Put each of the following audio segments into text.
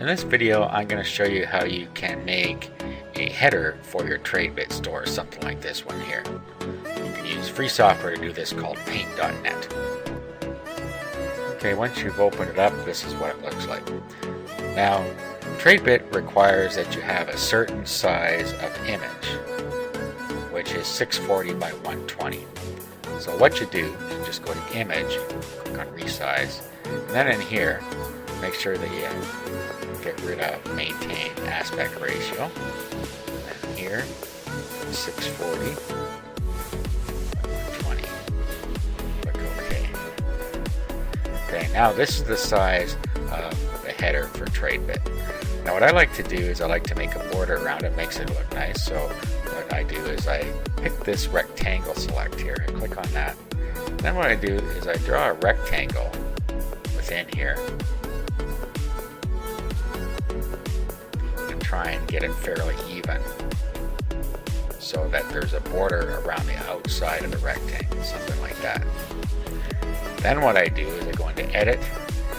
In this video, I'm going to show you how you can make a header for your Tradebit store, something like this one here. You can use free software to do this called paint.net. Okay, once you've opened it up, this is what it looks like. Now, Tradebit requires that you have a certain size of image, which is 640 by 120. So what you do is you just go to Image, click on Resize, and then in here, make sure that you get rid of Maintain Aspect Ratio. And here, 640 by 120. Click OK. Okay, now this is the size of the header for Tradebit. Now what I like to do is I like to make a border around it, makes it look nice. So what I do is I pick this rectangle select here, I click on that. Then what I do is I draw a rectangle within here and try and get it fairly even so that there's a border around the outside of the rectangle, something like that. Then what I do is I go into Edit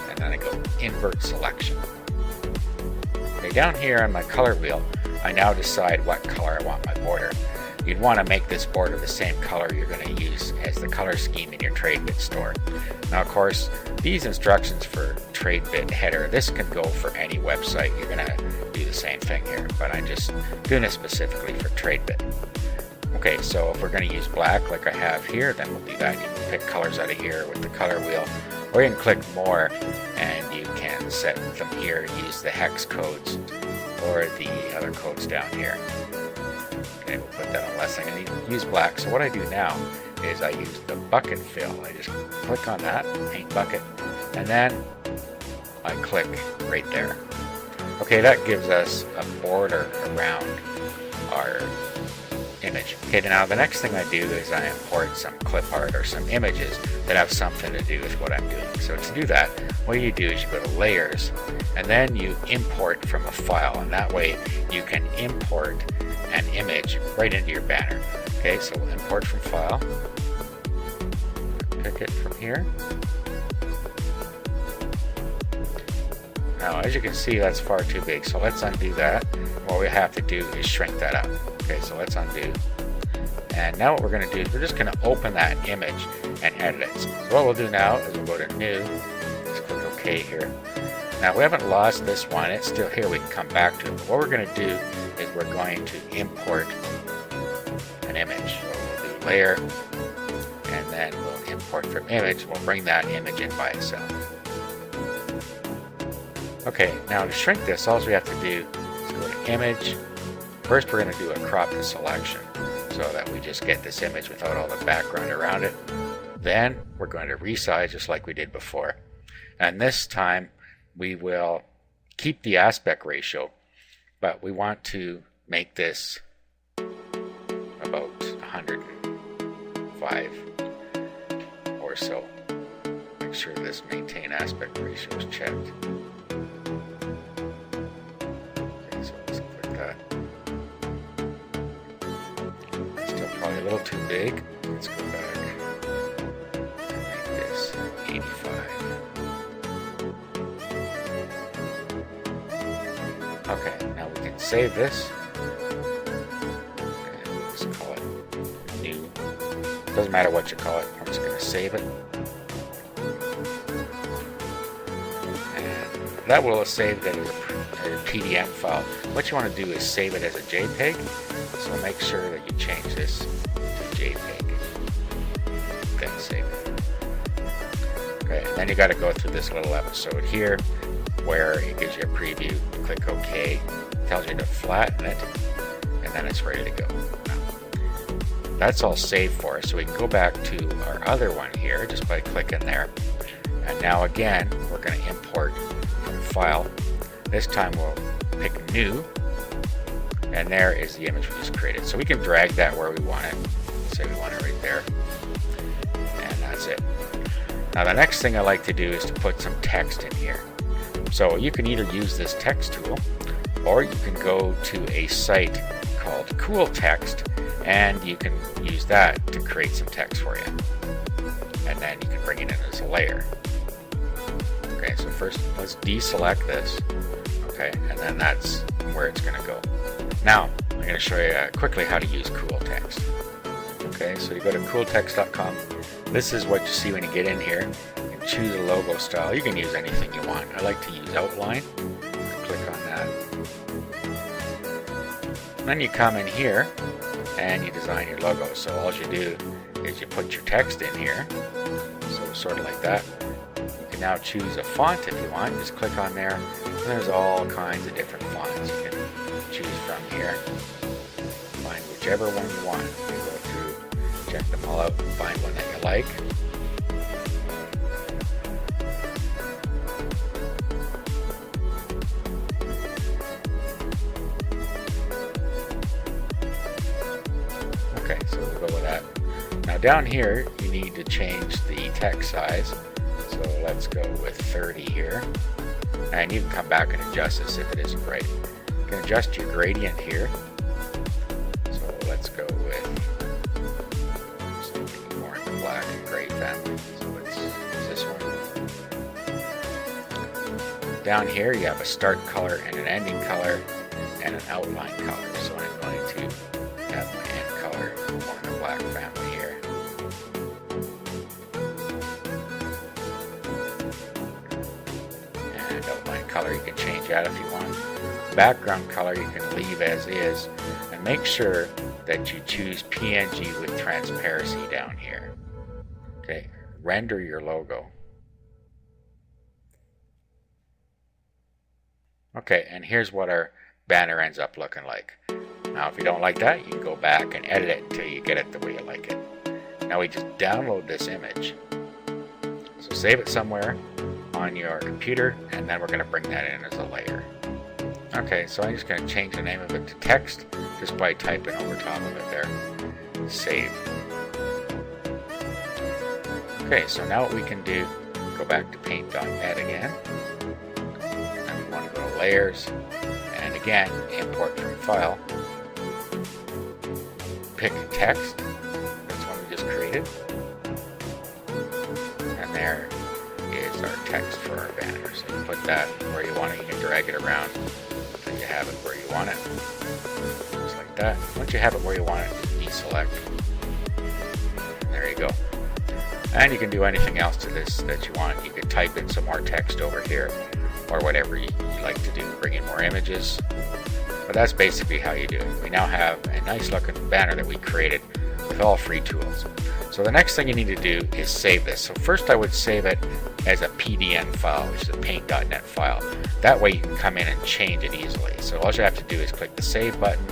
and then I go Invert Selection. Okay, down here on my color wheel, I now decide what color I want my border. You'd want to make this border the same color you're going to use as the color scheme in your Tradebit store. Now, of course, these instructions for Tradebit header, this can go for any website. You're going to do the same thing here, but I'm just doing this specifically for Tradebit. Okay, so if we're going to use black like I have here, then we'll do that. You can pick colors out of here with the color wheel, or you can click more and you can set them here, use the hex codes or the other codes down here. Okay, we'll put that on less. I'm going to use black. So what I do now is I use the bucket fill. I just click on that, paint bucket, and then I click right there. Okay, that gives us a border around our image. Okay, now the next thing I do is I import some clip art or some images that have something to do with what I'm doing. So to do that, what you do is you go to Layers, and then you import from a file, and that way you can import an image right into your banner. Okay, so we'll import from File, pick it from here. Now, as you can see, that's far too big, so let's undo that. What we have to do is shrink that up. Okay, so let's undo. And now what we're going to do is we're just going to open that image and edit it. So what we'll do now is we'll go to New, let's click OK here. Now we haven't lost this one, it's still here, we can come back to it. But what we're going to do is we're going to import an image. So we'll do Layer, and then we'll import from Image. We'll bring that image in by itself. Okay, now to shrink this, all we have to do is go to Image. First we're going to do a crop to selection so that we just get this image without all the background around it. Then we're going to resize just like we did before. And this time we will keep the aspect ratio, but we want to make this about 105 or so. Make sure this maintain aspect ratio is checked. Okay, so let's click that. Probably a little too big. Let's go back and make this 85. Okay, now we can save this. And we'll just call it New. Doesn't matter what you call it, we're just going to save it. And that will save it as a PDF file. What you want to do is save it as a JPEG. So make sure that you change this to JPEG. Then save it. Okay, and then you got to go through this little episode here where it gives you a preview. Click OK. Tells you to flatten it, and then it's ready to go. Now, that's all saved for us. So we can go back to our other one here just by clicking there. And now again, we're going to import from File. This time we'll pick New. And there is the image we just created. So we can drag that where we want it. Say we want it right there. And that's it. Now the next thing I like to do is to put some text in here. So you can either use this text tool, or you can go to a site called Cool Text, and you can use that to create some text for you. And then you can bring it in as a layer. Okay, so first let's deselect this. Okay, and then that's where it's going to go. Now, I'm going to show you quickly how to use cool text. Okay, so you go to cooltext.com. This is what you see when you get in here. You can choose a logo style. You can use anything you want. I like to use outline. Click on that. Then you come in here and you design your logo. So all you do is you put your text in here. So sort of like that. You can now choose a font if you want. Just click on there. And there's all kinds of different fonts you can choose from here. Find whichever one you want. You go through, check them all out, and find one that you like. Okay, so we'll go with that. Now down here, you need to change the text size. So let's go with 30 here. And you can come back and adjust this if it isn't right. You can adjust your gradient here. So let's go with something more in the black and gray family. So it's this one. Down here you have a start color and an ending color and an outline color. So I'm going to have my end color more in the black family here. And outline color you can change that if you want. Background color you can leave as is, and make sure that you choose PNG with transparency down here. Okay, render your logo. Okay, and here's what our banner ends up looking like. Now if you don't like that, you can go back and edit it until you get it the way you like it. Now we just download this image. So save it somewhere on your computer, and then we're going to bring that in as a layer. Okay, so I'm just going to change the name of it to text just by typing over top of it there. Save. Okay, so now what we can do, go back to paint.net again. And we want to go to layers, and again, import from file. Pick text, that's one we just created. And there is our text for our banner. So you put that where you want it, you can drag it around until you have it where you want it. Just like that. Once you have it where you want it, deselect. There you go. And you can do anything else to this that you want. You could type in some more text over here, or whatever you like to do, bring in more images. But that's basically how you do it. We now have a nice looking banner that we created with all free tools. So the next thing you need to do is save this. So first I would save it as a PDN file, which is a paint.net file. That way you can come in and change it easily. So all you have to do is click the save button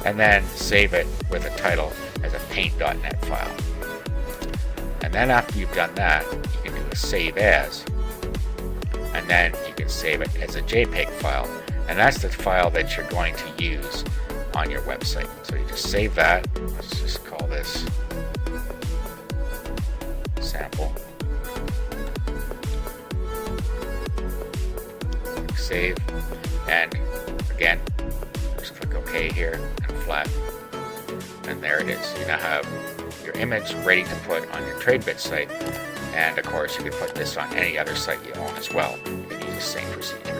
and then save it with a title as a paint.net file. And then after you've done that, you can do a save as, and then you can save it as a JPEG file. And that's the file that you're going to use on your website. So you just save that. Let's just call this sample. Save, and again, just click OK here and flat, and there it is. You now have your image ready to put on your Tradebit site, and of course you can put this on any other site you own as well. You can use the same procedure.